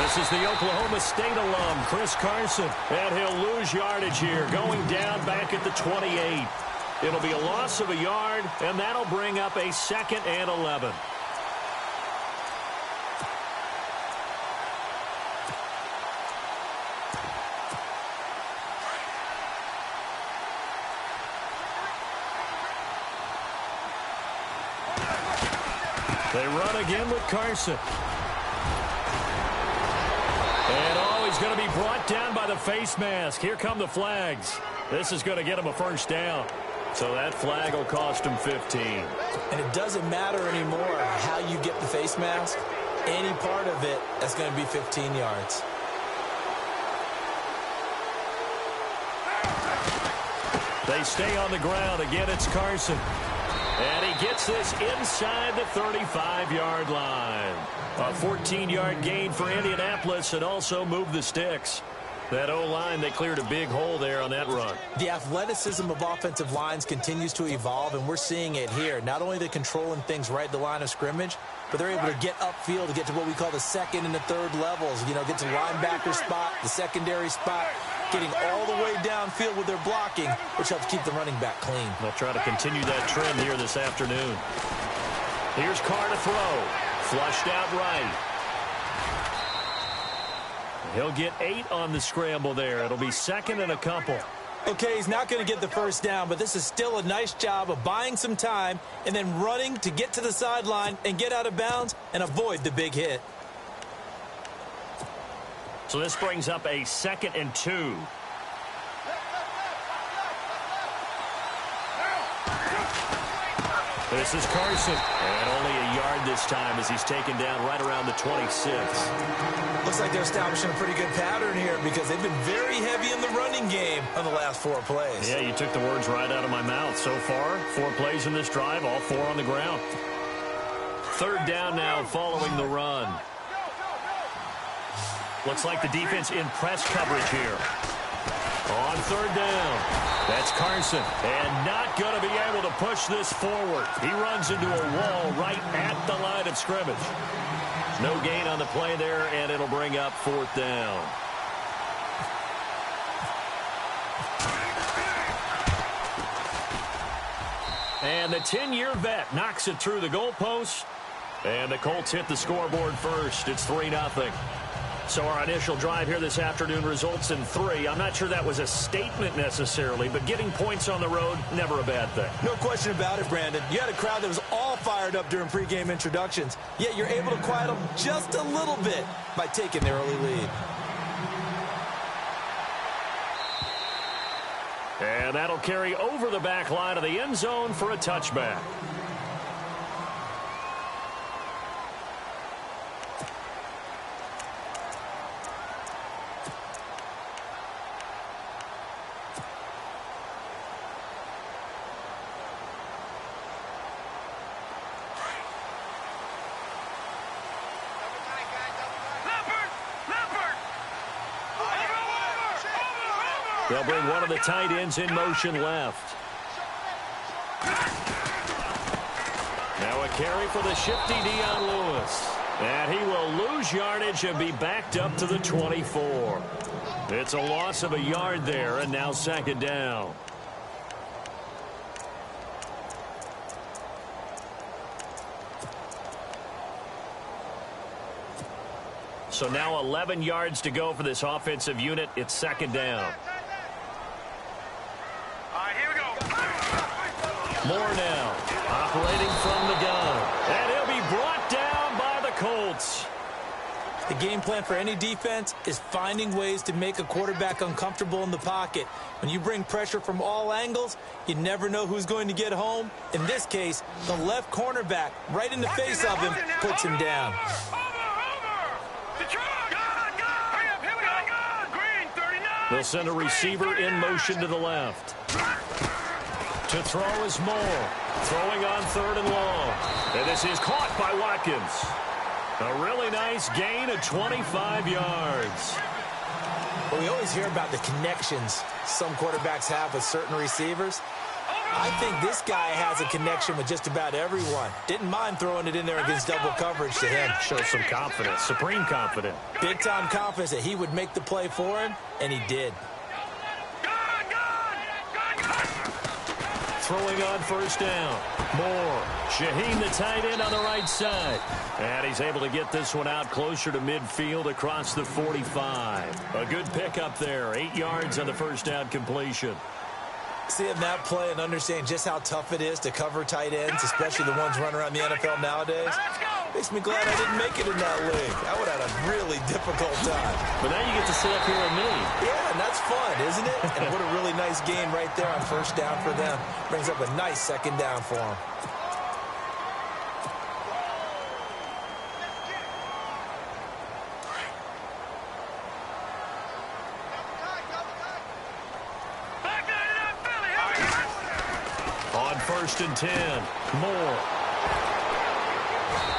This is the Oklahoma State alum, Chris Carson. And he'll lose yardage here, going down back at the 28. It'll be a loss of a yard, and that'll bring up a 2nd and 11. They run again with Carson. And he's going to be brought down by the face mask. Here come the flags. This is going to get him a first down. So that flag will cost him 15. And it doesn't matter anymore how you get the face mask. Any part of it, that's going to be 15 yards. They stay on the ground. Again, it's Carson. And he gets this inside the 35-yard line. A 14-yard gain for Indianapolis and also moved the sticks. That O-line, they cleared a big hole there on that run. The athleticism of offensive lines continues to evolve, and we're seeing it here. Not only they're controlling things right at the line of scrimmage, but they're able to get upfield to get to what we call the 2nd and the 3rd levels. You know, get to linebacker spot, the secondary spot, getting all the way downfield with their blocking, which helps keep the running back clean. They'll try to continue that trend here this afternoon. Here's Carr to throw. Flushed out right. He'll get 8 on the scramble there. It'll be 2nd and a couple. Okay, he's not going to get the first down, but this is still a nice job of buying some time and then running to get to the sideline and get out of bounds and avoid the big hit. So this brings up a 2nd and 2. This is Carson. And only a yard this time as he's taken down right around the 26. Looks like they're establishing a pretty good pattern here because they've been very heavy in the running game on the last 4 plays. Yeah, you took the words right out of my mouth. So far, 4 plays in this drive, all 4 on the ground. 3rd down now following the run. Looks like the defense in press coverage here. On 3rd down, that's Carson. And not going to be able to push this forward. He runs into a wall right at the line of scrimmage. No gain on the play there, and it'll bring up 4th down. And the 10-year vet knocks it through the goalpost. And the Colts hit the scoreboard first. It's 3-0. So our initial drive here this afternoon results in 3. I'm not sure that was a statement necessarily, but getting points on the road, never a bad thing. No question about it, Brandon. You had a crowd that was all fired up during pregame introductions, yet you're able to quiet them just a little bit by taking the early lead. And that'll carry over the back line of the end zone for a touchback. They'll bring one of the tight ends in motion left. Now a carry for the shifty Dion Lewis. And he will lose yardage and be backed up to the 24. It's a loss of a yard there, and now 2nd down. So now 11 yards to go for this offensive unit. It's 2nd down. Moore now, operating from the gun. And he'll be brought down by the Colts. The game plan for any defense is finding ways to make a quarterback uncomfortable in the pocket. When you bring pressure from all angles, you never know who's going to get home. In this case, the left cornerback, right in the face of him, puts him down. They'll send a receiver in motion to the left. To throw is Moore. Throwing on 3rd and long. And this is caught by Watkins. A really nice gain of 25 yards. Well, we always hear about the connections some quarterbacks have with certain receivers. I think this guy has a connection with just about everyone. Didn't mind throwing it in there against double coverage to him. Shows some confidence, supreme confidence. Big-time confidence that he would make the play for him, and he did. Throwing on first down. Moore. Shaheen, the tight end, on the right side. And he's able to get this one out closer to midfield across the 45. A good pickup there. 8 yards on the first down completion. Seeing that play and understanding just how tough it is to cover tight ends, especially the ones running around the NFL nowadays, makes me glad I didn't make it in that league. I would have had a really difficult time. But now you get to sit up here with me. Yeah, and that's fun, isn't it? And what a really nice game right there on first down for them. Brings up a nice second down for them. First and 10. Moore.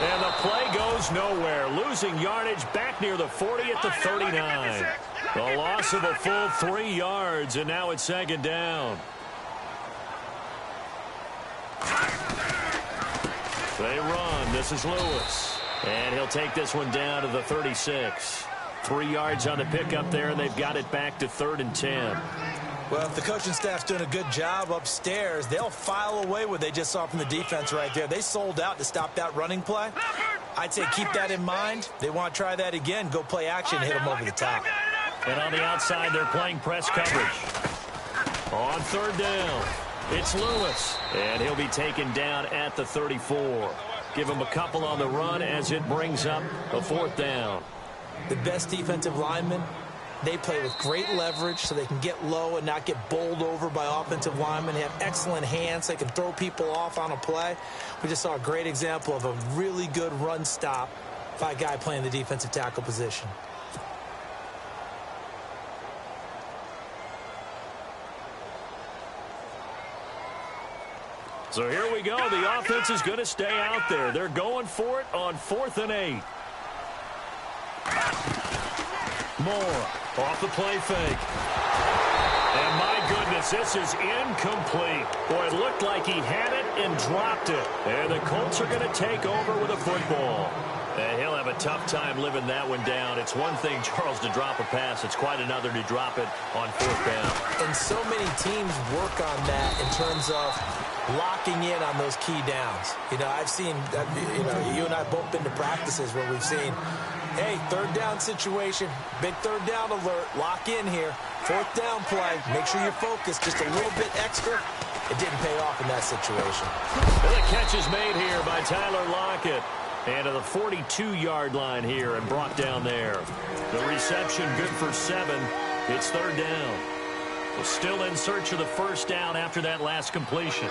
And the play goes nowhere. Losing yardage back near the 40 at the 39. A loss of a full 3 yards, and now it's second down. They run. This is Lewis. And he'll take this one down to the 36. 3 yards on the pickup there, and they've got it back to 3rd and 10. Well, if the coaching staff's doing a good job upstairs, they'll file away what they just saw from the defense right there. They sold out to stop that running play. I'd say keep that in mind. They want to try that again. Go play action, hit them over the top. And on the outside, they're playing press coverage. On third down, it's Lewis. And he'll be taken down at the 34. Give him a couple on the run as it brings up a 4th down. The best defensive linemen, they play with great leverage so they can get low and not get bowled over by offensive linemen. They have excellent hands. They can throw people off on a play. We just saw a great example of a really good run stop by a guy playing the defensive tackle position. So here we go. The offense is going to stay out there. They're going for it on 4th and 8. Moore off the play fake. And my goodness, this is incomplete. Boy, it looked like he had it and dropped it. And the Colts are going to take over with a football. And he'll have a tough time living that one down. It's one thing, Charles, to drop a pass. It's quite another to drop it on 4th down. And so many teams work on that in terms of locking in on those key downs. You know, I've seen, you and I both been to practices where we've seen, hey, 3rd down situation, big 3rd down alert, lock in here, 4th down play, make sure you're focused just a little bit extra. It didn't pay off in that situation. And the catch is made here by Tyler Lockett. And to the 42-yard line here and brought down there. The reception good for 7. It's 3rd down. We're still in search of the first down after that last completion.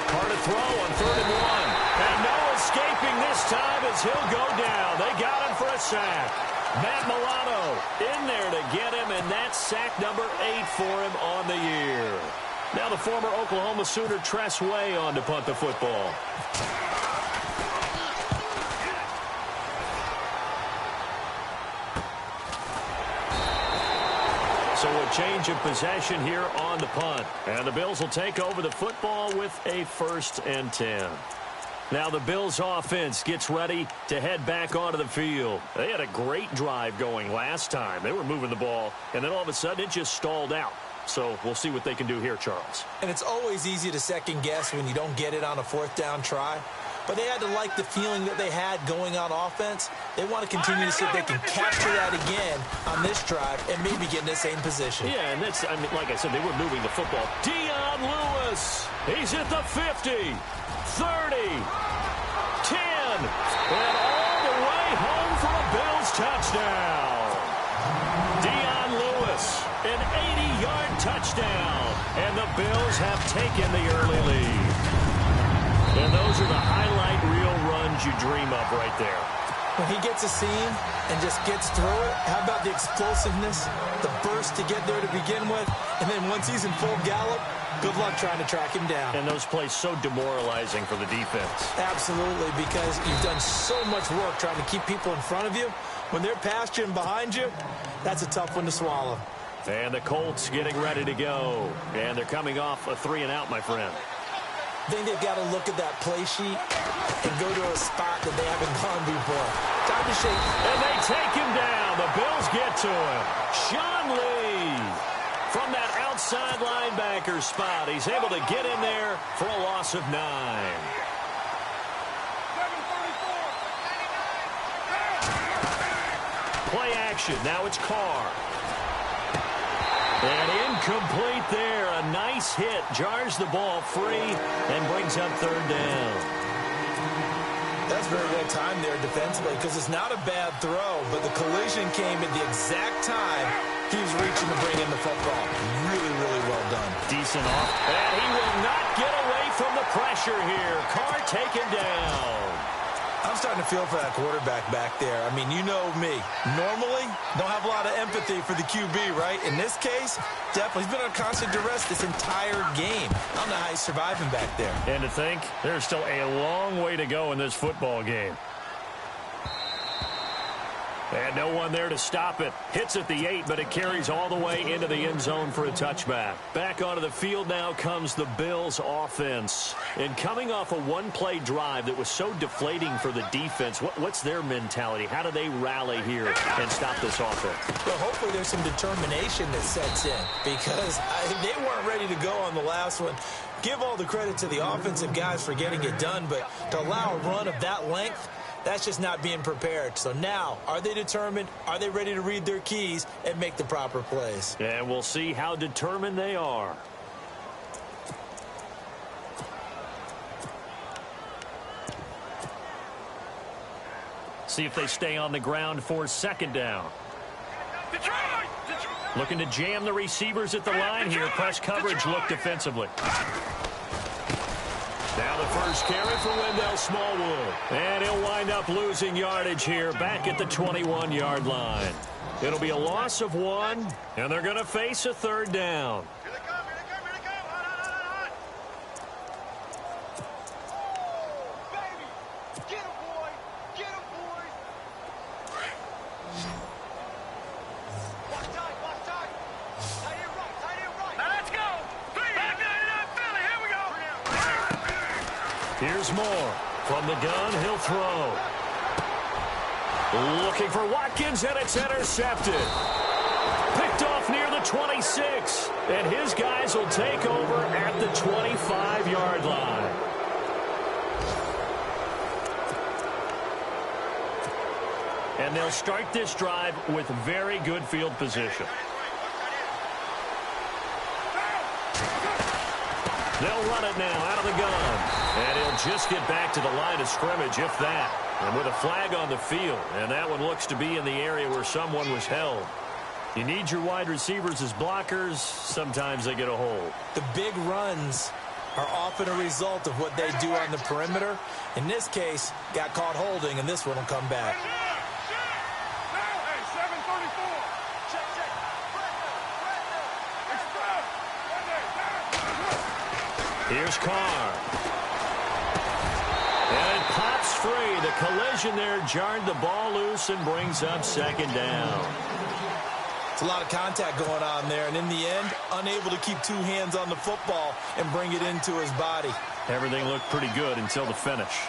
Hard to throw on 3rd and 1. And no escaping this time as he'll go down. They got him for a sack. Matt Milano in there to get him, and that's sack number 8 for him on the year. Now the former Oklahoma Sooner Tress Way on to punt the football. So a change of possession here on the punt. And the Bills will take over the football with a 1st and 10. Now the Bills offense gets ready to head back onto the field. They had a great drive going last time. They were moving the ball, and then all of a sudden it just stalled out. So we'll see what they can do here, Charles. And it's always easy to second guess when you don't get it on a 4th down try. But they had to like the feeling that they had going on offense. They want to continue to see if they can capture that again on this drive and maybe get in the same position. Yeah, and that's, I mean, like I said, they were moving the football. Dion Lewis, he's at the 50, 30, 10, and all the way home for a Bills touchdown. Dion Lewis, an 80-yard touchdown, and the Bills have taken the early lead. And those are the highlight reel runs you dream of right there. When he gets a seam and just gets through it, how about the explosiveness, the burst to get there to begin with, and then once he's in full gallop, good luck trying to track him down. And those plays so demoralizing for the defense. Absolutely, because you've done so much work trying to keep people in front of you. When they're past you and behind you, that's a tough one to swallow. And the Colts getting ready to go. And they're coming off a 3-and-out, my friend. I think they've got to look at that play sheet and go to a spot that they haven't gone before. Time to shake. And they take him down. The Bills get to him. Sean Lee from that outside linebacker spot. He's able to get in there for a loss of 9. Play action. Now it's Carr. And incomplete there. A nice hit. Jars the ball free and brings up 3rd down. That's very well timed there defensively because it's not a bad throw, but the collision came at the exact time he was reaching to bring in the football. Really, really well done. Decent off. And he will not get away from the pressure here. Carr taken down. I'm starting to feel for that quarterback back there. I mean, you know me. Normally, don't have a lot of empathy for the QB, right? In this case, definitely. He's been on constant duress this entire game. I don't know how he's surviving back there. And to think, there's still a long way to go in this football game. And no one there to stop it. Hits at the 8, but it carries all the way into the end zone for a touchback. Back onto the field now comes the Bills offense. And coming off a one-play drive that was so deflating for the defense, what's their mentality? How do they rally here and stop this offense? Well, hopefully there's some determination that sets in because they weren't ready to go on the last one. Give all the credit to the offensive guys for getting it done, but to allow a run of that length, that's just not being prepared. So now, are they determined? Are they ready to read their keys and make the proper plays? And we'll see how determined they are. See if they stay on the ground for 2nd down. Looking to jam the receivers at the line here. Press coverage look defensively. Now the first carry for Wendell Smallwood. And he'll wind up losing yardage here back at the 21-yard line. It'll be a loss of 1, and they're going to face a 3rd down. Here they come, here they come, here they come. Hot. Baby, get him, boy. Get him, boy. Watch time, watch time. Tight end right. Now let's go. Back in Philly, here we go. Here's Moore. From the gun, he'll throw. Looking for Watkins, and it's intercepted. Picked off near the 26. And his guys will take over at the 25-yard line. And they'll start this drive with very good field position. They'll run it now out of the gun. And he'll just get back to the line of scrimmage, if that. And with a flag on the field. And that one looks to be in the area where someone was held. You need your wide receivers as blockers. Sometimes they get a hold. The big runs are often a result of what they do on the perimeter. In this case, got caught holding, and this one will come back. Here's Carr. And it pops free. The collision there jarred the ball loose and brings up 2nd down. It's a lot of contact going on there, and in the end, unable to keep 2 hands on the football and bring it into his body. Everything looked pretty good until the finish.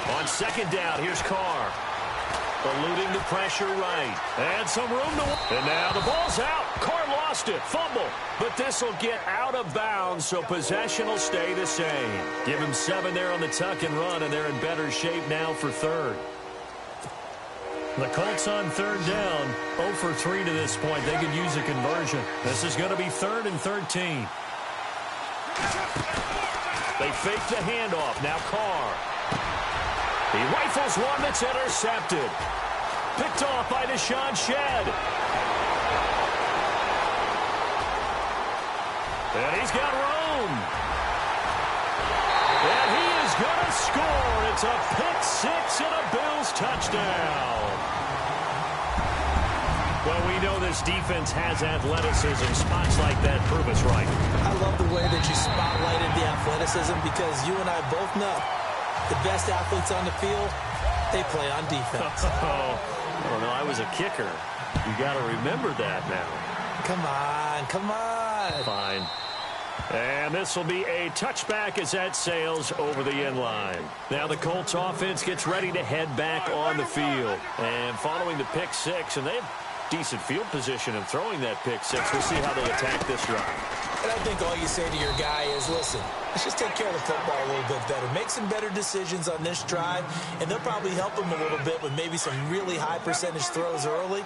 On 2nd down, here's Carr. Eluding the pressure right. And some room to... And now the ball's out. Carr lost it. Fumble. But this will get out of bounds, so possession will stay the same. Give him 7 there on the tuck and run, and they're in better shape now for 3rd. The Colts on 3rd down. 0 for 3 to this point. They could use a conversion. This is going to be 3rd and 13. They fake the handoff. Now Carr. He rifles one that's intercepted. Picked off by Deshaun Shedd. And he's got room. And he is going to score. It's a pick-6 and a Bills touchdown. Well, we know this defense has athleticism. Spots like that prove us right. I love the way that you spotlighted the athleticism because you and I both know The best athletes on the field, they play on defense. Oh, no, I was a kicker. You got to remember that now. Come on, come on. Fine. And this will be a touchback as that sails over the end line. Now the Colts offense gets ready to head back on the field. And following the pick six, and they have decent field position in throwing that pick six. We'll see how they attack this drive. And I think all you say to your guy is, listen, let's just take care of the football a little bit better. Make some better decisions on this drive, and they'll probably help him a little bit with maybe some really high percentage throws early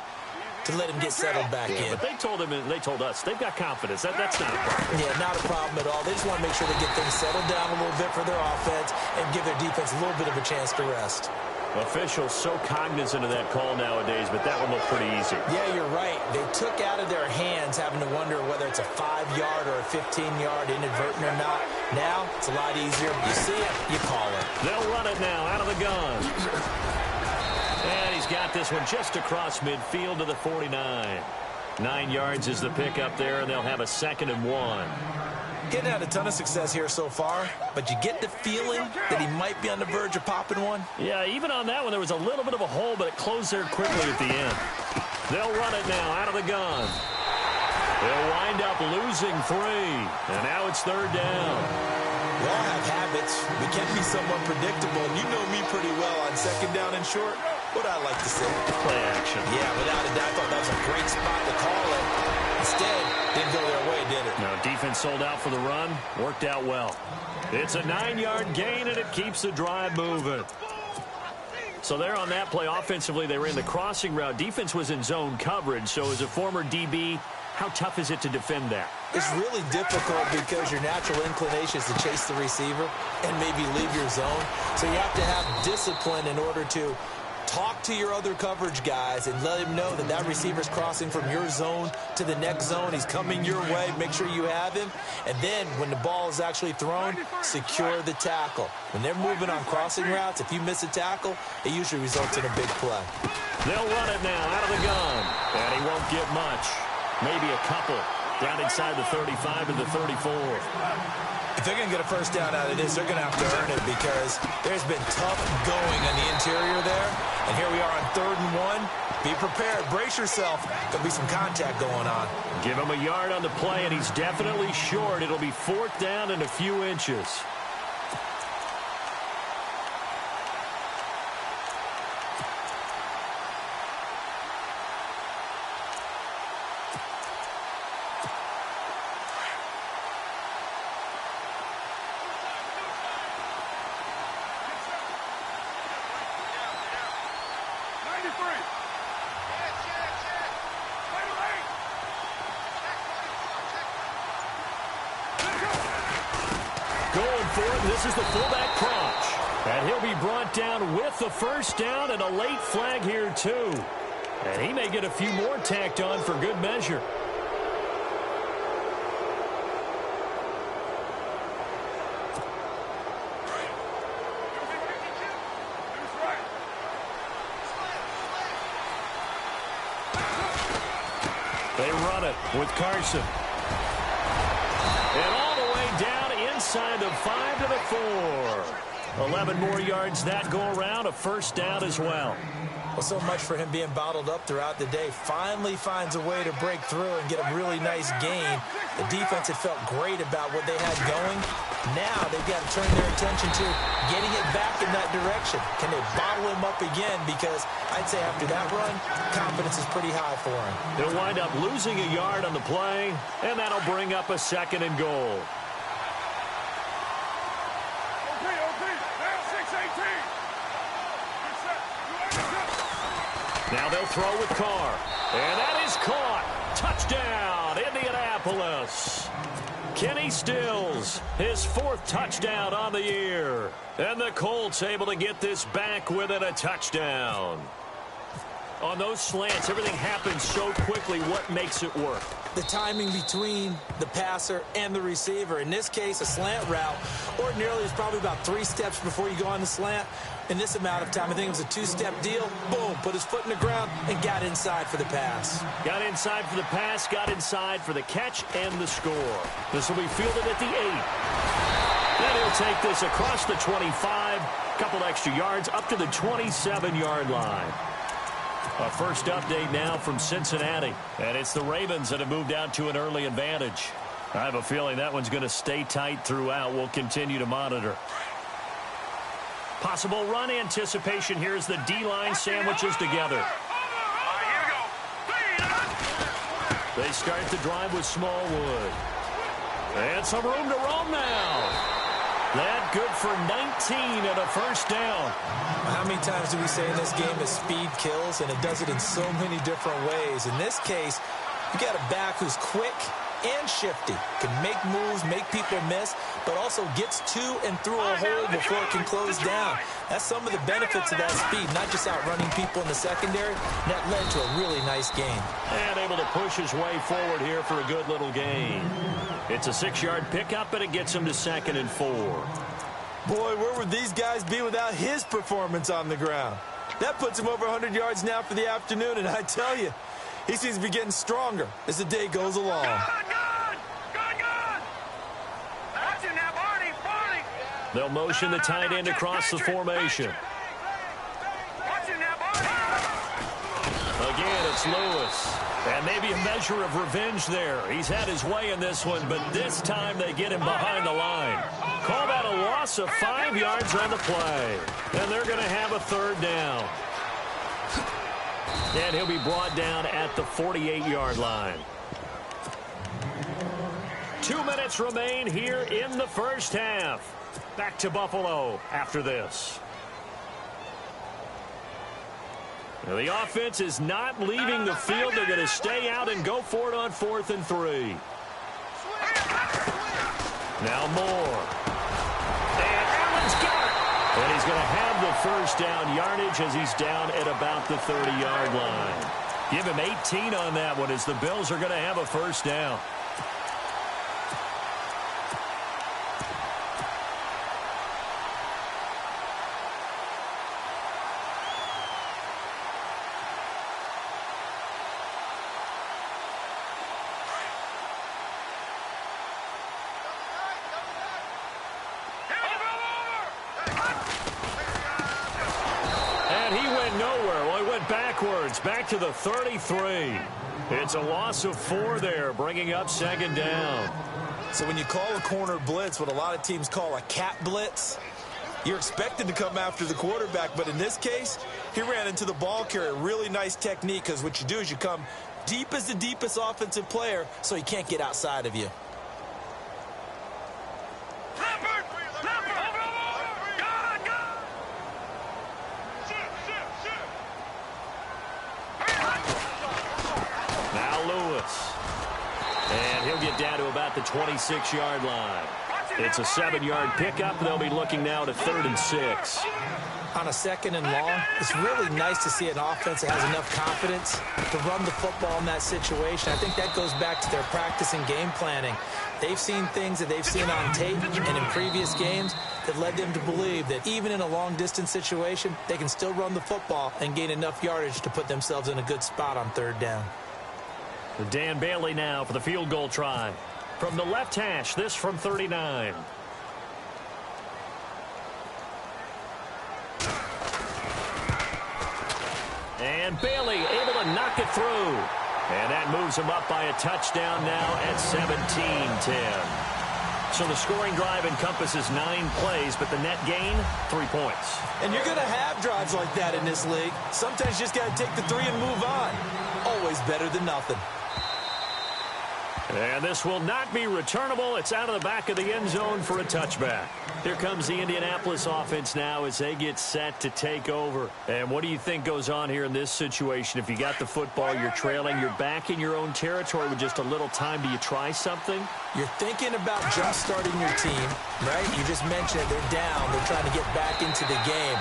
to let him get settled back in. But they told him, and they told us, they've got confidence. That's not a problem. Yeah, not a problem at all. They just want to make sure they get things settled down a little bit for their offense and give their defense a little bit of a chance to rest. Officials so cognizant of that call nowadays, but that one looked pretty easy. Yeah, you're right. They took out of their hands having to wonder whether it's a 5-yard or a 15-yard inadvertent or not. Now, it's a lot easier. You see it, you call it. They'll run it now out of the gun. And he's got this one just across midfield to the 49. 9 yards is the pickup there, and they'll have a 2nd and 1. Getting had a ton of success here so far, but you get the feeling that he might be on the verge of popping one. Yeah, even on that one, there was a little bit of a hole, but it closed there quickly at the end. They'll run it now out of the gun. They'll wind up losing 3, and now it's 3rd down. We all have habits. We can be somewhat predictable, and you know me pretty well on 2nd down and short. What I like to say? Play action. Yeah, without a doubt, I thought that was a great spot to call it. Instead, didn't go their way, did it? No, defense sold out for the run. Worked out well. It's a 9-yard gain, and it keeps the drive moving. So there on that play, offensively, they ran the crossing route. Defense was in zone coverage, so as a former DB, how tough is it to defend that? It's really difficult because your natural inclination is to chase the receiver and maybe leave your zone. So you have to have discipline in order to talk to your other coverage guys and let him know that that receiver's crossing from your zone to the next zone. He's coming your way. Make sure you have him. And then when the ball is actually thrown, secure the tackle. When they're moving on crossing routes, if you miss a tackle, it usually results in a big play. They'll run it now out of the gun. And he won't get much. Maybe a couple down inside the 35 to the 34. If they're going to get a first down out of this, they're going to have to earn it because there's been tough going on the interior there. And here we are on 3rd and 1. Be prepared. Brace yourself. There'll be some contact going on. Give him a yard on the play, and he's definitely short. It'll be 4th down and a few inches. This is the fullback crunch. And he'll be brought down with the first down and a late flag here, too. And he may get a few more tacked on for good measure. They run it with Carson. And all the way down inside the 5 to the 4. 11 more yards that go around, a first down as well. Well, so much for him being bottled up throughout the day. Finally finds a way to break through and get a really nice gain. The defense had felt great about what they had going. Now they've got to turn their attention to getting it back in that direction. Can they bottle him up again? Because I'd say after that run, confidence is pretty high for him. They'll wind up losing a yard on the play, and that'll bring up a 2nd and goal. Now they'll throw with Carr. And that is caught. Touchdown, Indianapolis. Kenny Stills, his 4th touchdown on the year. And the Colts able to get this back within a touchdown. On those slants, everything happens so quickly. What makes it work? The timing between the passer and the receiver. In this case, a slant route ordinarily is probably about 3 steps before you go on the slant. In this amount of time, I think it was a 2-step deal. Boom, put his foot in the ground and got inside for the pass. Got inside for the pass, got inside for the catch and the score. This will be fielded at the 8. Then he'll take this across the 25, couple extra yards up to the 27-yard line. A first update now from Cincinnati. And it's the Ravens that have moved out to an early advantage. I have a feeling that one's going to stay tight throughout. We'll continue to monitor. Possible run anticipation. Here's the D-line sandwiches together. They start the drive with Smallwood. And some room to roam now. That good for 19 and a first down. How many times do we say in this game that speed kills, and it does it in so many different ways? In this case, you got a back who's quick and shifty, can make moves, make people miss, but also gets to and through a hole before it can close down. That's some of the benefits of that speed, not just outrunning people in the secondary. That led to a really nice game. And able to push his way forward here for a good little gain. It's a 6-yard pickup, and it gets him to 2nd and 4. Boy, where would these guys be without his performance on the ground? That puts him over 100 yards now for the afternoon, and I tell you, he seems to be getting stronger as the day goes along. They'll motion the tight end across the formation. Again, it's Lewis. And maybe a measure of revenge there. He's had his way in this one, but this time they get him behind the line. Call that a loss of 5 yards on the play. And they're going to have a 3rd down. And he'll be brought down at the 48-yard line. 2 minutes remain here in the first half. Back to Buffalo after this. Now, the offense is not leaving the field. They're going to stay out and go for it on 4th and 3. Now Moore. And Allen's got it. And he's going to have the first down yardage as he's down at about the 30-yard line. Give him 18 on that one as the Bills are going to have a first down. Back to the 33. It's a loss of 4 there, bringing up 2nd down. So when you call a corner blitz, what a lot of teams call a cat blitz, you're expected to come after the quarterback. But in this case, he ran into the ball carrier. Really nice technique, because what you do is you come deep as the deepest offensive player so he can't get outside of you. Down to about the 26-yard line. It's a 7-yard pickup. They'll be looking now to 3rd and 6. On a 2nd and long, it's really nice to see an offense that has enough confidence to run the football in that situation. I think that goes back to their practice and game planning. They've seen things that they've seen on tape and in previous games that led them to believe that even in a long-distance situation, they can still run the football and gain enough yardage to put themselves in a good spot on 3rd down. Dan Bailey now for the field goal try. From the left hash, this from 39. And Bailey able to knock it through. And that moves him up by a touchdown now at 17-10. So the scoring drive encompasses 9 plays, but the net gain, 3 points. And you're going to have drives like that in this league. Sometimes you just got to take the 3 and move on. Always better than nothing. And this will not be returnable. It's out of the back of the end zone for a touchback. Here comes the Indianapolis offense now as they get set to take over. And what do you think goes on here in this situation? If you got the football, you're trailing, you're back in your own territory with just a little time. Do you try something? You're thinking about jump-starting your team, right? You just mentioned it. They're down. They're trying to get back into the game.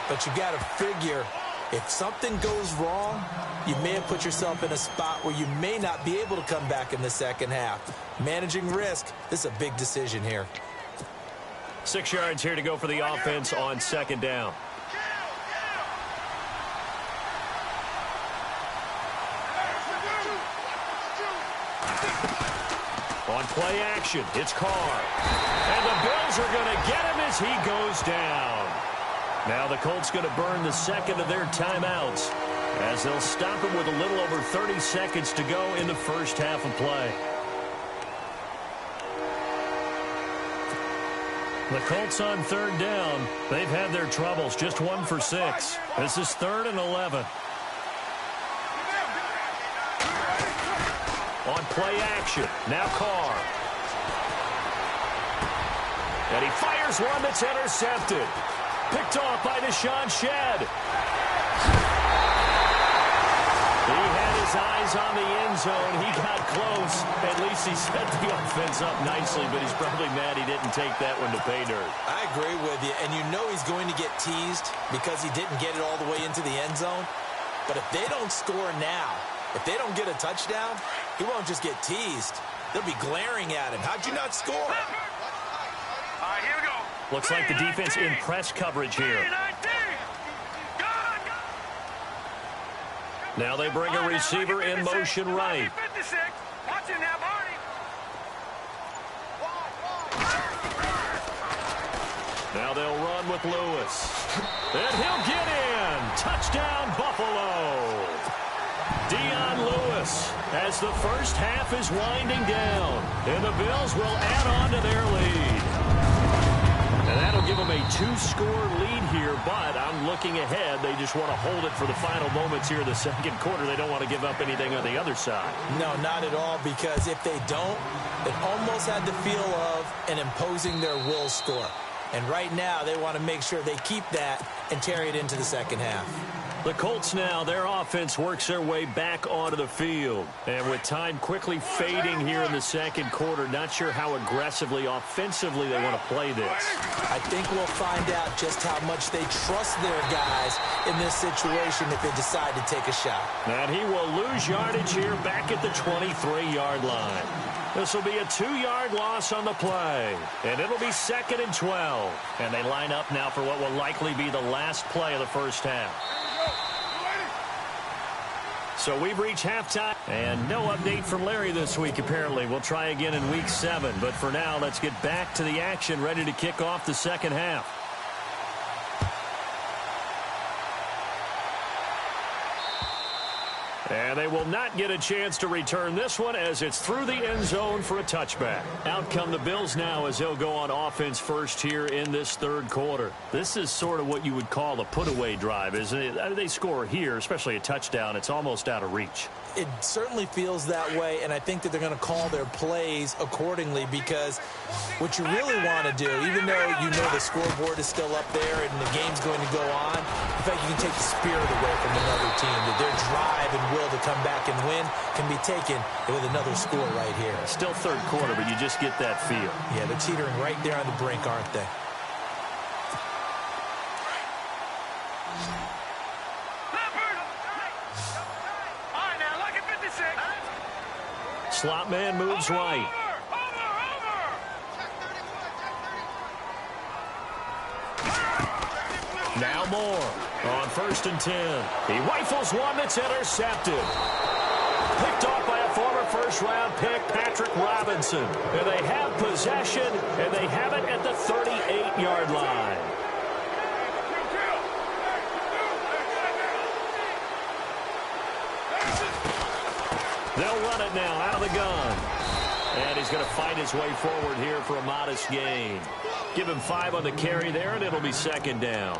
But you got to figure If something goes wrong, you may have put yourself in a spot where you may not be able to come back in the second half. Managing risk, this is a big decision here. 6 yards here to go for the offense on second down. On play action, it's Carr. And the Bills are going to get him as he goes down. Now the Colts going to burn the second of their timeouts as they'll stop him with a little over 30 seconds to go in the first half of play. The Colts on third down. They've had their troubles, just 1 for 6. This is 3rd and 11. On play action, now Carr. And he fires one that's intercepted. Picked off by Deshaun Shedd. He had his eyes on the end zone. He got close. At least he set the offense up nicely, but he's probably mad he didn't take that one to pay dirt. I agree with you, and you know he's going to get teased because he didn't get it all the way into the end zone. But if they don't score now, if they don't get a touchdown, he won't just get teased. They'll be glaring at him. How'd you not score? All right, here we go. Looks like the defense in press coverage here. Now they bring a receiver in motion right. Watch it now, Barney. Now they'll run with Lewis. And he'll get in. Touchdown, Buffalo. Dion Lewis as the first half is winding down. And the Bills will add on to their lead. And that'll give them a 2-score lead here, but I'm looking ahead. They just want to hold it for the final moments here in the second quarter. They don't want to give up anything on the other side. No, not at all, because if they don't, it almost had the feel of an imposing their will score. And right now, they want to make sure they keep that and carry it into the second half. The Colts now, their offense works their way back onto the field. And with time quickly fading here in the second quarter, not sure how aggressively, offensively they want to play this. I think we'll find out just how much they trust their guys in this situation if they decide to take a shot. And he will lose yardage here back at the 23-yard line. This will be a 2-yard loss on the play. And it'll be 2nd and 12. And they line up now for what will likely be the last play of the first half. So we've reached halftime, and no update from Larry this week, apparently. We'll try again in Week 7, but for now, let's get back to the action, ready to kick off the second half. And they will not get a chance to return this one as it's through the end zone for a touchback. Out come the Bills now as they'll go on offense first here in this third quarter. This is sort of what you would call a put-away drive, isn't it? They score here, especially a touchdown. It's almost out of reach. It certainly feels that way, and I think that they're going to call their plays accordingly, because what you really want to do, even though you know the scoreboard is still up there and the game's going to go on, in fact, you can take the spirit away from another team, that their drive and will to come back and win can be taken with another score right here. Still third quarter, but you just get that feel. Yeah, they're teetering right there on the brink, aren't they? Slot man moves right. Now Moore on 1st and 10. He rifles one that's intercepted. Picked off by a former first-round pick, Patrick Robinson. And they have possession, and they have it at the 38-yard line. They'll run it now out of the gun. And he's going to fight his way forward here for a modest gain. Give him 5 on the carry there, and it'll be 2nd down.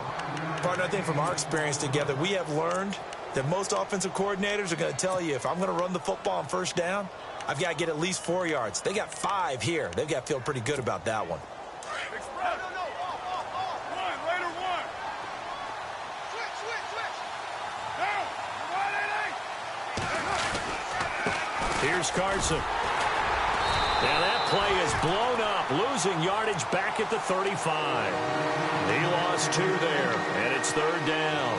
Partner, I think from our experience together, we have learned that most offensive coordinators are going to tell you, if I'm going to run the football on first down, I've got to get at least 4 yards. They got 5 here. They've got to feel pretty good about that one. Here's Carson. Now that play is blown up, losing yardage back at the 35. He lost 2 there, and it's 3rd down.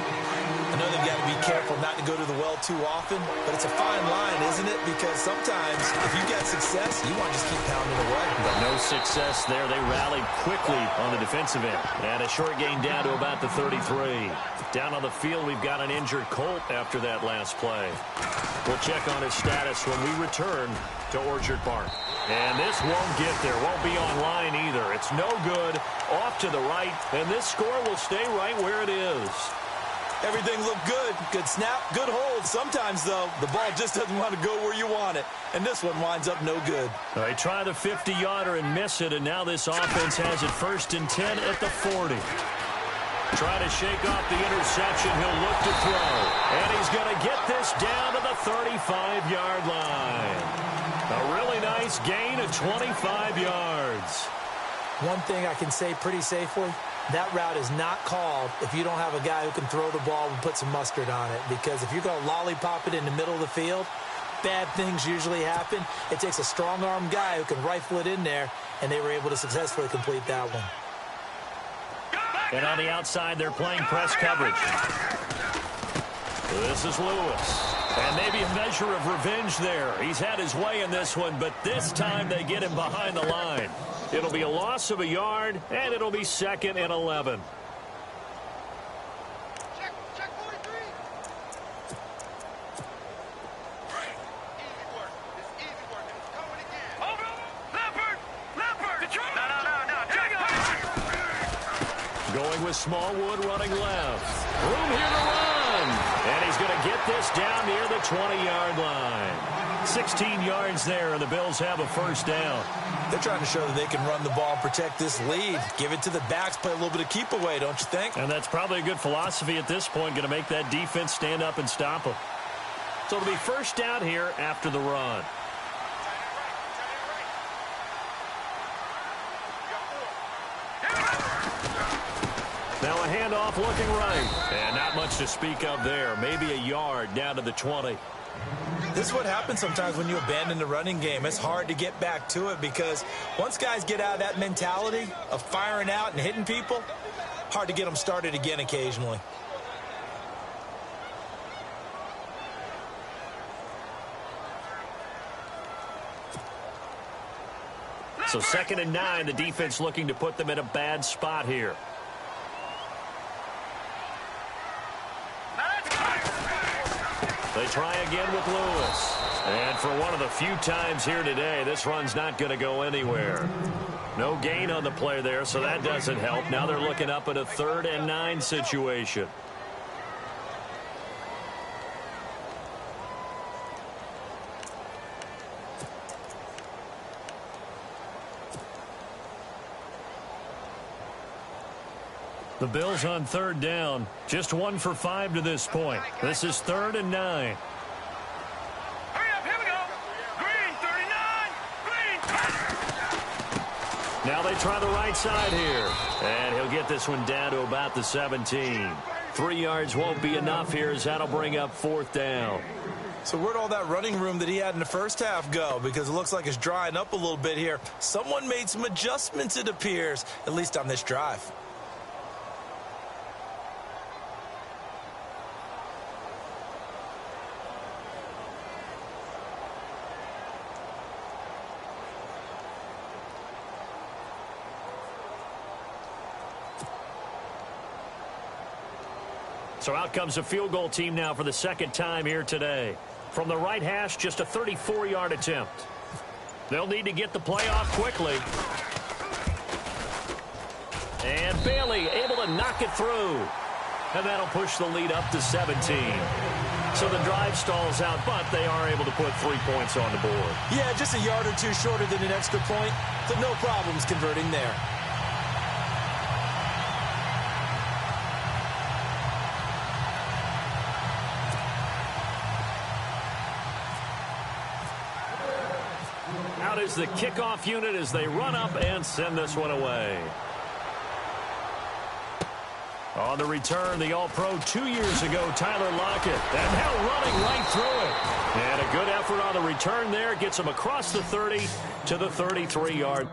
I know they've got to be careful not to go to the well too often, but it's a fine line, isn't it? Because sometimes if you've got success, you want to just keep pounding away. But no success there. They rallied quickly on the defensive end. And a short gain down to about the 33. Down on the field, we've got an injured Colt after that last play. We'll check on his status when we return to Orchard Park. And this won't get there. Won't be online either. It's no good. Off to the right. And this score will stay right where it is. Everything looked good. Good snap, good hold. Sometimes, though, the ball just doesn't want to go where you want it. And this one winds up no good. They try the 50-yarder and miss it, and now this offense has it 1st and 10 at the 40. Try to shake off the interception. He'll look to throw. And he's going to get this down to the 35-yard line. A really nice gain of 25 yards. One thing I can say pretty safely, that route is not called if you don't have a guy who can throw the ball and put some mustard on it. Because if you're going to lollipop it in the middle of the field, bad things usually happen. It takes a strong-arm guy who can rifle it in there, and they were able to successfully complete that one. And on the outside, they're playing press coverage. This is Lewis. And maybe a measure of revenge there. He's had his way in this one, but this time they get him behind the line. It'll be a loss of a yard, and it'll be 2nd and 11. Check 43. Easy work. It's easy work, and it's coming again. Over. Leopard. Control. No. Check. Going with Smallwood running left. Room here to run. And he's going to get this down near the 20-yard line. 16 yards there, and the Bills have a 1st down. They're trying to show that they can run the ball and protect this lead. Give it to the backs, play a little bit of keep away, don't you think? And that's probably a good philosophy at this point, going to make that defense stand up and stop them. So it'll be 1st down here after the run. Now a handoff looking right. And not much to speak of there. Maybe a yard down to the 20. This is what happens sometimes when you abandon the running game. It's hard to get back to it because once guys get out of that mentality of firing out and hitting people, hard to get them started again occasionally. So 2nd and 9, the defense looking to put them in a bad spot here. They try again with Lewis. And for one of the few times here today, this run's not going to go anywhere. No gain on the play there, so that doesn't help. Now they're looking up at a 3rd and 9 situation. The Bills on 3rd down. Just 1 for 5 to this point. This is 3rd and 9. Hurry up, here we go. Green, 39. Green. Now they try the right side here. And he'll get this one down to about the 17. 3 yards won't be enough here as that'll bring up 4th down. So where'd all that running room that he had in the first half go? Because it looks like it's drying up a little bit here. Someone made some adjustments, it appears, at least on this drive. So out comes a field goal team now for the 2nd time here today. From the right hash, just a 34-yard attempt. They'll need to get the play off quickly. And Bailey able to knock it through. And that'll push the lead up to 17. So the drive stalls out, but they are able to put 3 points on the board. Yeah, just a yard or two shorter than an extra point, so no problems converting there. Out is the kickoff unit as they run up and send this one away. On the return, the All-Pro 2 years ago, Tyler Lockett. And now running right through it. And a good effort on the return there. Gets him across the 30 to the 33-yard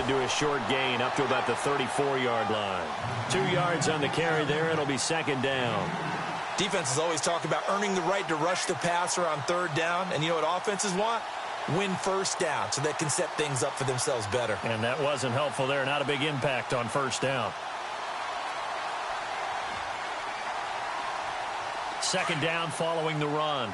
into a short gain up to about the 34-yard line. 2 yards on the carry there. It'll be second down. Defenses always talk about earning the right to rush the passer on third down. And you know what offenses want? Win first down so they can set things up for themselves better. And that wasn't helpful there. Not a big impact on first down. Second down following the run.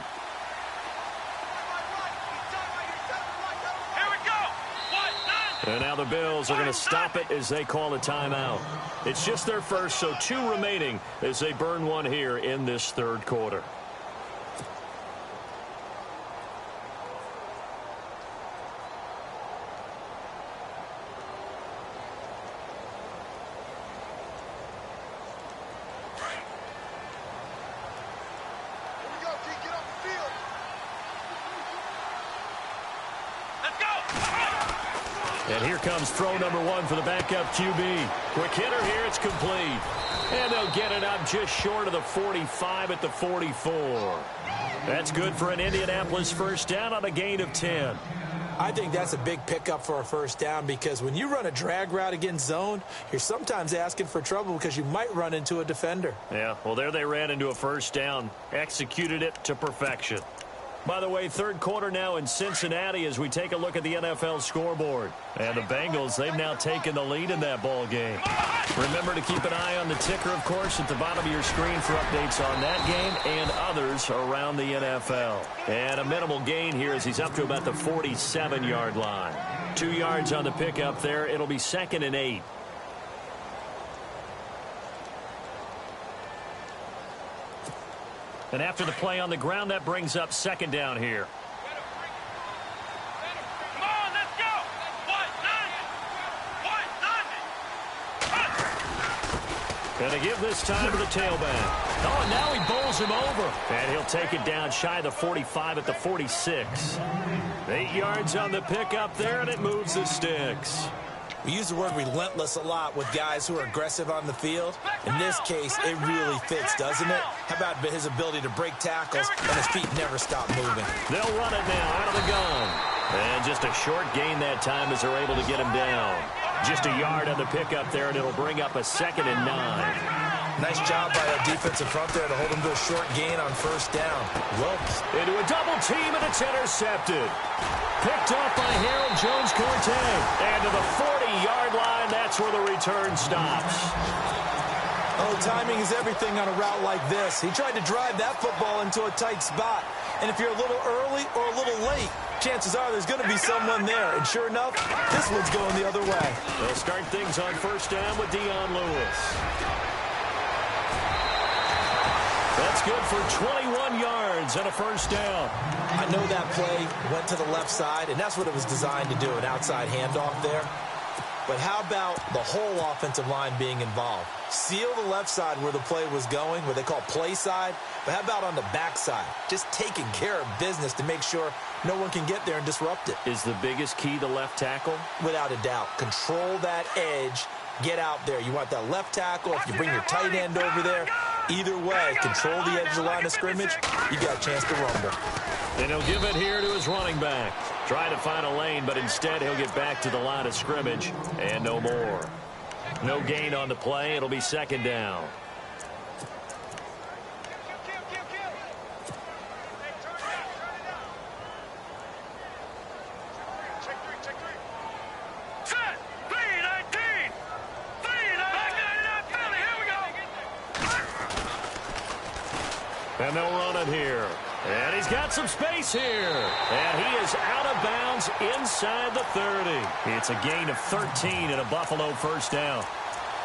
And now the Bills are going to stop it as they call a timeout. It's just their first, so 2 remaining as they burn one here in this third quarter. And here comes throw number 1 for the backup QB. Quick hitter here, it's complete. And they'll get it up just short of the 45 at the 44. That's good for an Indianapolis first down on a gain of 10. I think that's a big pickup for a first down because when you run a drag route against zone, you're sometimes asking for trouble because you might run into a defender. Yeah, well, there they ran into a first down, executed it to perfection. By the way, third quarter now in Cincinnati as we take a look at the NFL scoreboard. And the Bengals, they've now taken the lead in that ball game. Remember to keep an eye on the ticker, of course, at the bottom of your screen for updates on that game and others around the NFL. And a minimal gain here as he's up to about the 47-yard line. 2 yards on the pickup there. It'll be 2nd and 8. And after the play on the ground, that brings up second down here. Come on, let's go. Going to give this time to the tailback. Oh, and now he bowls him over. And he'll take it down shy of the 45 at the 46. 8 yards on the pickup there, and it moves the sticks. We use the word relentless a lot with guys who are aggressive on the field. In this case, it really fits, doesn't it? How about his ability to break tackles and his feet never stop moving? They'll run it now out of the gun. And just a short gain that time as they're able to get him down. Just a yard on the pickup there, and it'll bring up a 2nd and 9. Nice job by our defensive front there to hold him to a short gain on first down. Well, into a double team, and it's intercepted. Picked up by Harold Jones-Corte. And to the 40-yard line, that's where the return stops. Oh, timing is everything on a route like this. He tried to drive that football into a tight spot. And if you're a little early or a little late, chances are there's going to be someone there. And sure enough, this one's going the other way. They'll start things on first down with Dion Lewis. That's good for 21 yards and a first down. I know that play went to the left side, and that's what it was designed to do, an outside handoff there. But how about the whole offensive line being involved? Seal the left side where the play was going, what they call play side. But how about on the back side? Just taking care of business to make sure no one can get there and disrupt it. Is the biggest key the left tackle? Without a doubt. Control that edge. Get out there. You want that left tackle. If you bring your tight end over there, either way, control the edge of the line of scrimmage, you got a chance to rumble. And he'll give it here to his running back. Trying to find a lane, but instead he'll get back to the line of scrimmage and no more. No gain on the play. It'll be second down. And they'll run it here. And he's got some space here. And he is out of bounds inside the 30. It's a gain of 13 and a Buffalo first down.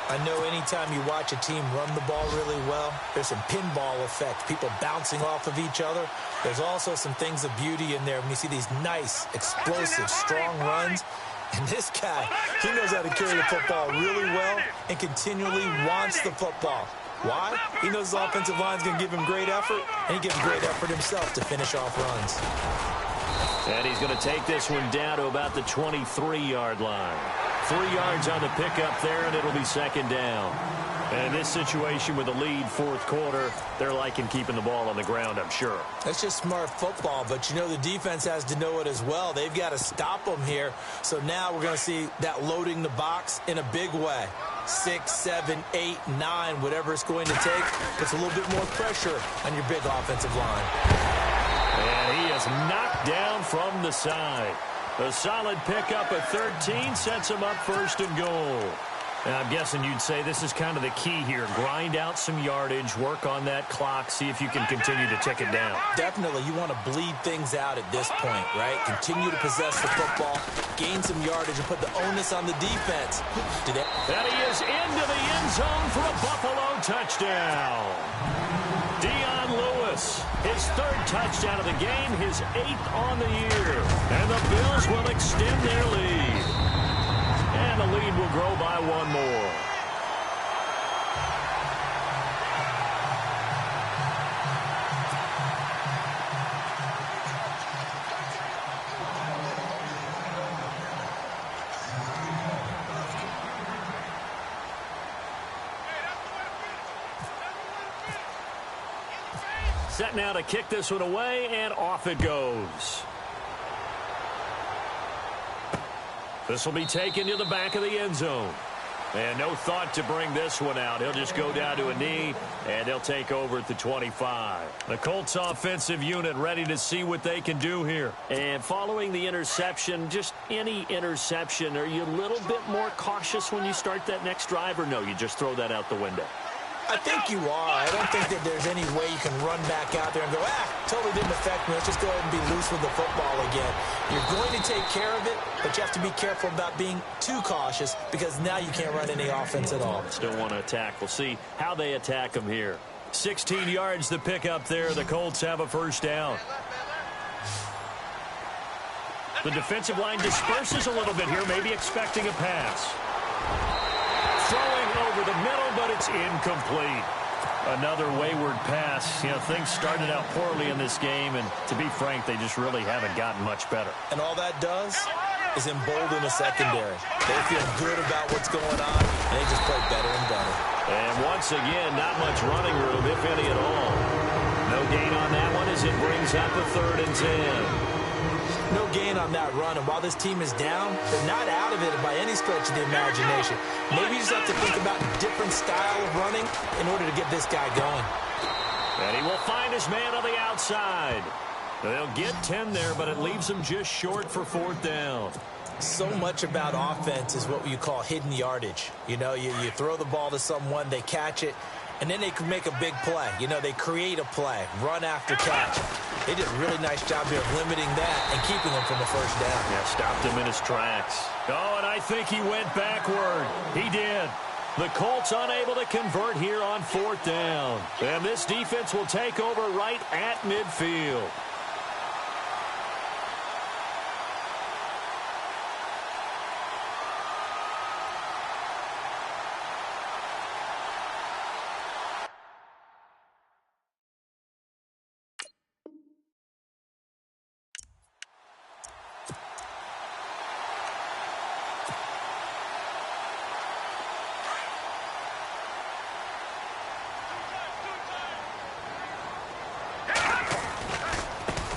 I know anytime you watch a team run the ball really well, there's some pinball effect, people bouncing off of each other. There's also some things of beauty in there when you see these nice, explosive, strong runs. And this guy, he knows how to carry the football really well and continually wants the football. Why? He knows his offensive line's going to give him great effort, and he gives great effort himself to finish off runs. And he's going to take this one down to about the 23-yard line. 3 yards on the pickup there, and it'll be second down. And this situation with the lead fourth quarter, they're liking keeping the ball on the ground, I'm sure. That's just smart football, but you know the defense has to know it as well. They've got to stop them here. So now we're going to see that loading the box in a big way. 6, 7, 8, 9, whatever it's going to take. Puts a little bit more pressure on your big offensive line. And he is knocked down from the side. A solid pickup at 13 sets him up first and goal. And I'm guessing you'd say this is kind of the key here. Grind out some yardage, work on that clock, see if you can continue to tick it down. Definitely. You want to bleed things out at this point, right? Continue to possess the football, gain some yardage, and put the onus on the defense. And he is into the end zone for a Buffalo touchdown. Dion Lewis, his third touchdown of the game, his 8th on the year. And the Bills will extend their lead. And the lead will grow by one more. Set now to kick this one away, and off it goes. This will be taken to the back of the end zone. And no thought to bring this one out. He'll just go down to a knee, and they'll take over at the 25. The Colts offensive unit ready to see what they can do here. And following the interception, just any interception, are you a little bit more cautious when you start that next drive, or no, you just throw that out the window? I think you are. I don't think that there's any way you can run back out there and go, totally didn't affect me. Let's just go ahead and be loose with the football again. You're going to take care of it, but you have to be careful about being too cautious because now you can't run any offense at all. Still want to attack. We'll see how they attack them here. 16 yards to pick up there. The Colts have a first down. The defensive line disperses a little bit here, maybe expecting a pass. Throwing over the middle, but it's incomplete. Another wayward pass. You know, things started out poorly in this game, and to be frank, they just really haven't gotten much better. And all that does is embolden the secondary. They feel good about what's going on, and they just play better and better. And once again, not much running room, if any at all. No gain on that one as it brings up a 3rd and 10. No gain on that run, and while this team is down, they're not out of it by any stretch of the imagination. Maybe you just have to think about a different style of running in order to get this guy going. And he will find his man on the outside. They'll get 10 there, but it leaves them just short for 4th down. So much about offense is what you call hidden yardage. You know, you throw the ball to someone, they catch it, and then they can make a big play. You know, they create a play, run after catch. They did a really nice job here of limiting that and keeping him from the first down. Yeah, stopped him in his tracks. Oh, and I think he went backward. He did. The Colts unable to convert here on 4th down. And this defense will take over right at midfield.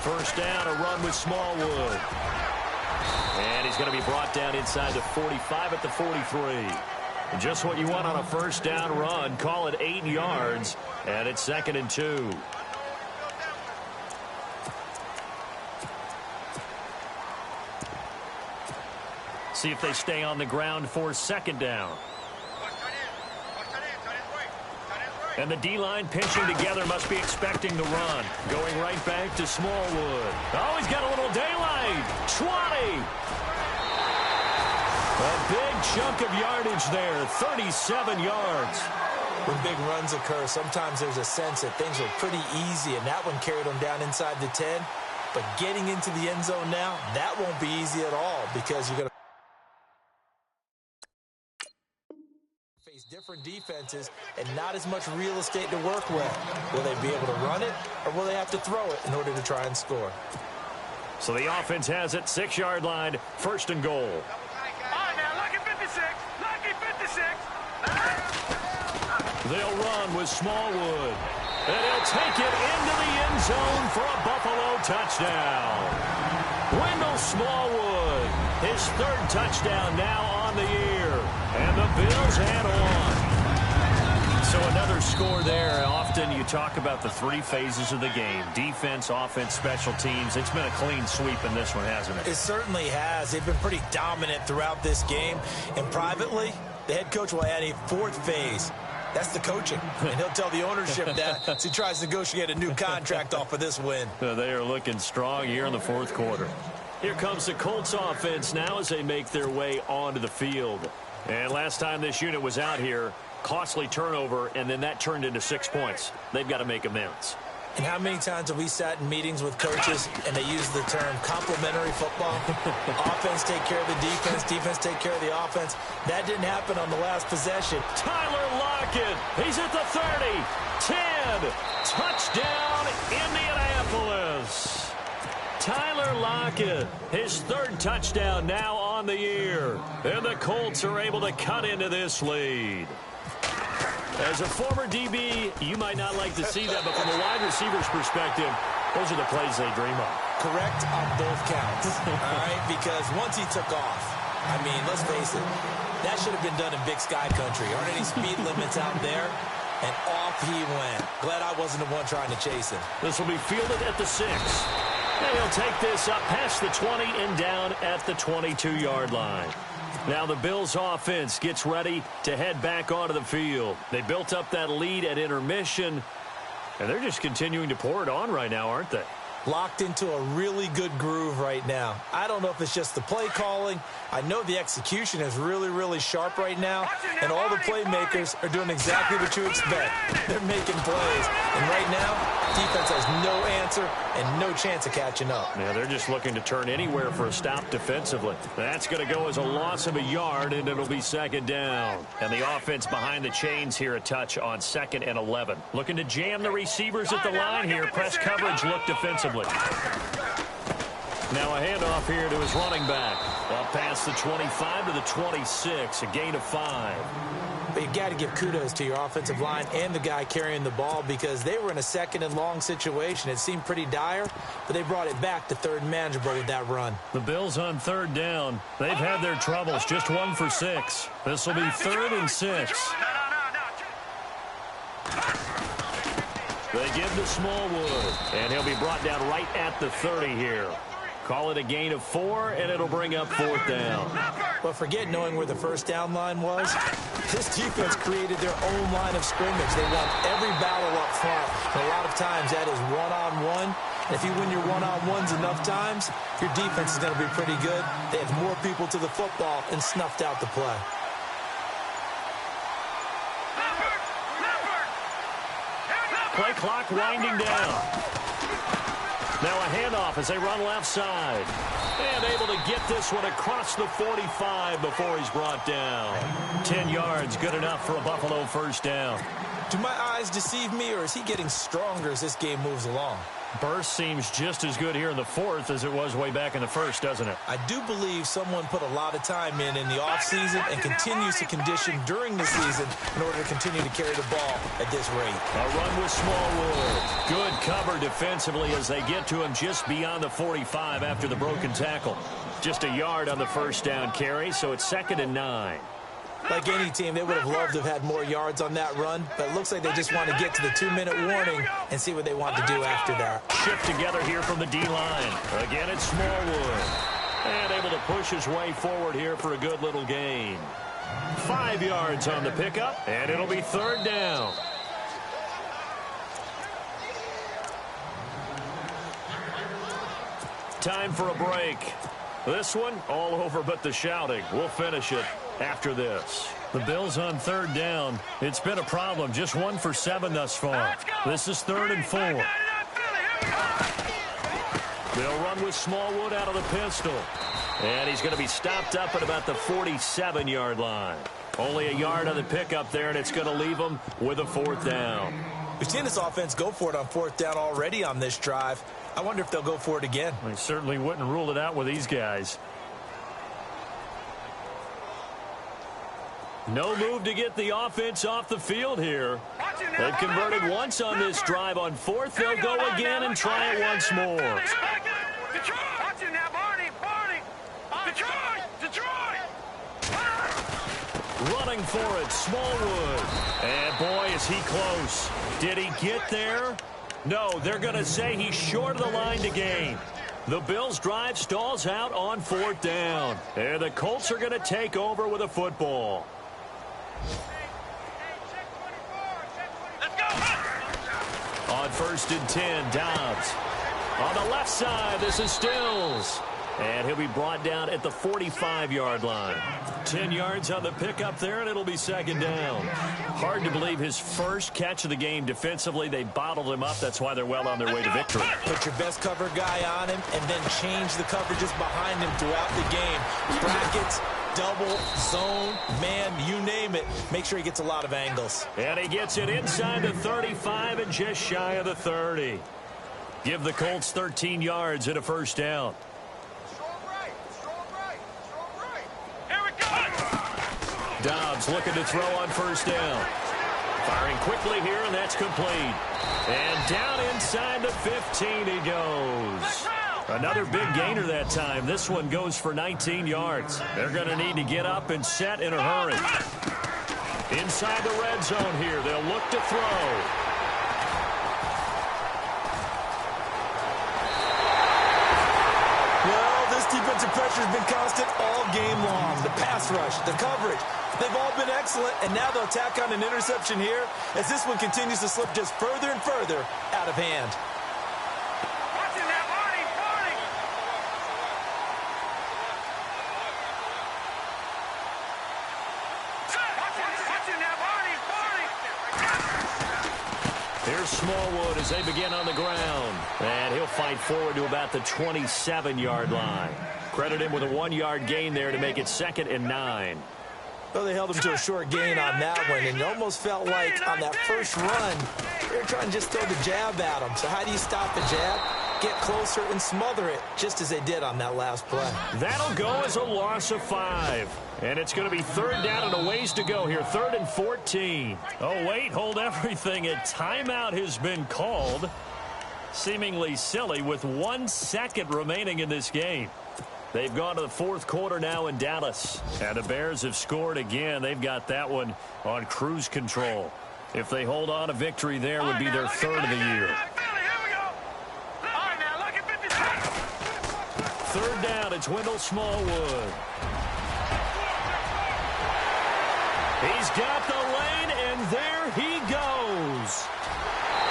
First down, a run with Smallwood. And he's going to be brought down inside the 45 at the 43. Just what you want on a first down run. Call it 8 yards, and it's 2nd and 2. See if they stay on the ground for 2nd down. And the D-line pinching together must be expecting the run. Going right back to Smallwood. Oh, he's got a little daylight. 20. A big chunk of yardage there. 37 yards. When big runs occur, sometimes there's a sense that things were pretty easy, and that one carried them down inside the 10. But getting into the end zone now, that won't be easy at all because you're going to different defenses and not as much real estate to work with. Will they be able to run it, or will they have to throw it in order to try and score? So the offense has it, 6-yard line, 1st and goal. All right, now, lucky 56. Lucky 56. They'll run with Smallwood. And he'll take it into the end zone for a Buffalo touchdown. Wendell Smallwood, his third touchdown now on the year. And the Bills head on. So another score there. Often you talk about the three phases of the game. Defense, offense, special teams. It's been a clean sweep in this one, hasn't it? It certainly has. They've been pretty dominant throughout this game. And privately, the head coach will add a fourth phase. That's the coaching. And he'll tell the ownership that as he tries to negotiate a new contract off of this win. They are looking strong here in the fourth quarter. Here comes the Colts offense now as they make their way onto the field. And last time this unit was out here, costly turnover, and then that turned into 6 points. They've got to make amends. And how many times have we sat in meetings with coaches and they use the term complementary football? Offense take care of the defense, defense take care of the offense. That didn't happen on the last possession. Tyler Lockett, he's at the 30, 10, touchdown Indianapolis. Tyler Lockett, his third touchdown now on the year. And the Colts are able to cut into this lead. As a former DB, you might not like to see that, but from a wide receiver's perspective, those are the plays they dream of. Correct on both counts, all right? Because once he took off, I mean, let's face it, that should have been done in Big Sky Country. Aren't any speed limits out there? And off he went. Glad I wasn't the one trying to chase him. This will be fielded at the 6. And he'll take this up past the 20 and down at the 22-yard line. Now the Bills offense gets ready to head back onto the field. They built up that lead at intermission, and they're just continuing to pour it on right now, aren't they? Locked into a really good groove right now. I don't know if it's just the play calling. I know the execution is really, really sharp right now, and all the playmakers are doing exactly what you expect. They're making plays, and right now, defense has no answer and no chance of catching up. Yeah, they're just looking to turn anywhere for a stop defensively. That's going to go as a loss of a yard, and it'll be second down. And the offense behind the chains here a touch on 2nd and 11. Looking to jam the receivers at the line here. Press coverage look defensively. Now a handoff here to his running back. Up past the 25 to the 26, a gain of 5. But you got to give kudos to your offensive line and the guy carrying the ball because they were in a 2nd and long situation. It seemed pretty dire, but they brought it back to 3rd and manageable with that run. The Bills on 3rd down. They've had their troubles, just 1 for 6. This will be 3rd and 6. They give to Smallwood, and he'll be brought down right at the 30 here. Call it a gain of 4, and it'll bring up 4th down. But forget knowing where the first down line was. This defense created their own line of scrimmage. They won every battle up front. And a lot of times that is one-on-one. And if you win your one-on-ones enough times, your defense is going to be pretty good. They had more people to the football and snuffed out the play. Play clock winding down. Now a handoff as they run left side. And able to get this one across the 45 before he's brought down. 10 yards, good enough for a Buffalo first down. Do my eyes deceive me, or is he getting stronger as this game moves along? Burst seems just as good here in the 4th as it was way back in the 1st, doesn't it? I do believe someone put a lot of time in the offseason and continues to condition during the season in order to continue to carry the ball at this rate. A run with Smallwood. Good cover defensively as they get to him just beyond the 45 after the broken tackle. Just a yard on the first down carry, so it's 2nd and 9. Like any team, they would have loved to have had more yards on that run, but it looks like they just want to get to the 2-minute warning and see what they want to do after that. Shift together here from the D-line. Again, it's Smallwood. And able to push his way forward here for a good little gain. 5 yards on the pickup, and it'll be 3rd down. Time for a break. This one, all over but the shouting. We'll finish it after this. The Bills on 3rd down. It's been a problem. Just 1 for 7 thus far. This is 3rd and 4. They'll run with Smallwood out of the pistol. And he's going to be stopped up at about the 47-yard line. Only a yard on the pickup there, and it's going to leave them with a 4th down. We've seen this offense go for it on 4th down already on this drive. I wonder if they'll go for it again. They certainly wouldn't rule it out with these guys. No move to get the offense off the field here. They've converted once on this drive. On fourth, they'll go again and try it once more. Running for it, Smallwood. And boy, is he close. Did he get there? No, they're going to say he's short of the line to gain. The Bills' drive stalls out on fourth down. And the Colts are going to take over with a football. On 1st and 10, Dobbs. On the left side, this is Stills. And he'll be brought down at the 45-yard line. 10 yards on the pickup there, and it'll be second down. Hard to believe his first catch of the game defensively. They bottled him up. That's why they're well on their way to victory. Put your best cover guy on him and then change the coverages behind him throughout the game. Brackets, double, zone, man, you name it. Make sure he gets a lot of angles. And he gets it inside the 35 and just shy of the 30. Give the Colts 13 yards and a first down. Dobbs looking to throw on first down. Firing quickly here, and that's complete. And down inside the 15 he goes. Another big gainer that time. This one goes for 19 yards. They're going to need to get up and set in a hurry. Inside the red zone here, they'll look to throw. Defensive pressure has been constant all game long. The pass rush, the coverage, they've all been excellent, and now they'll tack on an interception here as this one continues to slip just further and further out of hand. Watching that, Barney, Barney. Watching that, Barney, Barney. Here's Smallwood as they begin on the ground. And he'll fight forward to about the 27-yard line. Credit him with a 1-yard gain there to make it 2nd and 9. Well, they held him to a short gain on that one, and it almost felt like on that first run, they were trying to just throw the jab at him. So how do you stop the jab? Get closer and smother it, just as they did on that last play. That'll go as a loss of 5. And it's going to be 3rd down and a ways to go here. 3rd and 14. Oh, wait, hold everything. A timeout has been called. Seemingly silly with 1 second remaining in this game. They've gone to the 4th quarter now in Dallas. And the Bears have scored again. They've got that one on cruise control. If they hold on, a victory there would be their 3rd of the year. 3rd down, it's Wendell Smallwood. He's got the lane, and there he goes.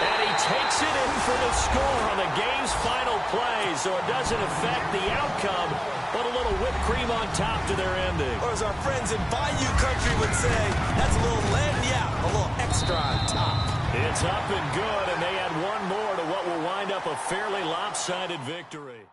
And he takes it in for the score on the game's final play, so it doesn't affect the outcome, but a little whipped cream on top to their ending. Or as our friends in Bayou Country would say, that's a little lagniappe, a little extra on top. It's up and good, and they add one more to what will wind up a fairly lopsided victory.